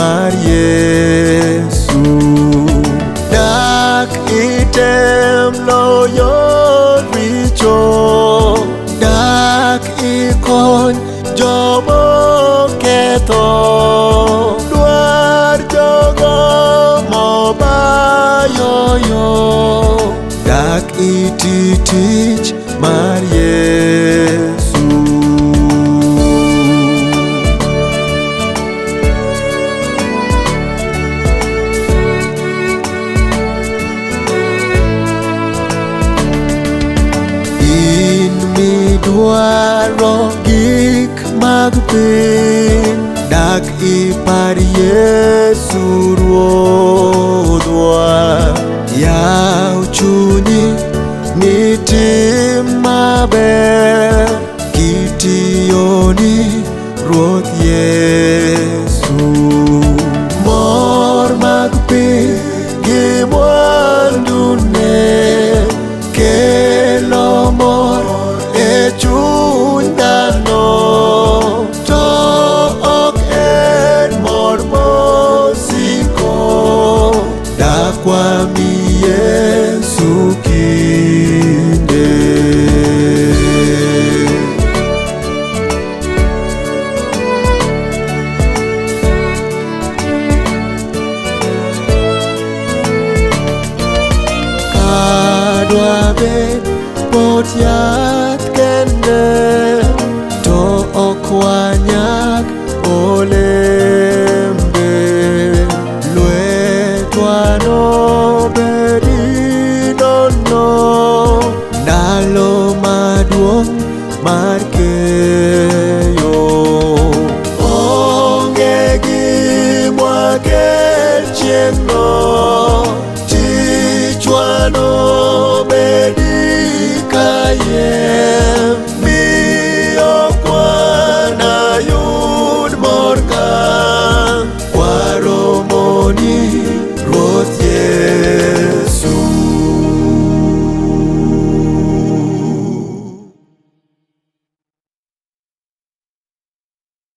mar Yesu. Dak item loyo richo, dak ikony jomo ketho, dwar jogo mobayoyo, dak iti tich mar Yesu. In midwaro gik mag piny, dak ipar Yesu Ruodhwa. Yaw chunyi nitim maber kitiyoni Ruoth Yesu. Mor mag piny gi mwandune kelo mor e chuny dhano, to ok en mor mosiko. Dak wami Yesu kinde. Kadwa bet pot yath kende, to ok wanyak olembe. Lwetwa nobedi nono, ndalo maduong' mar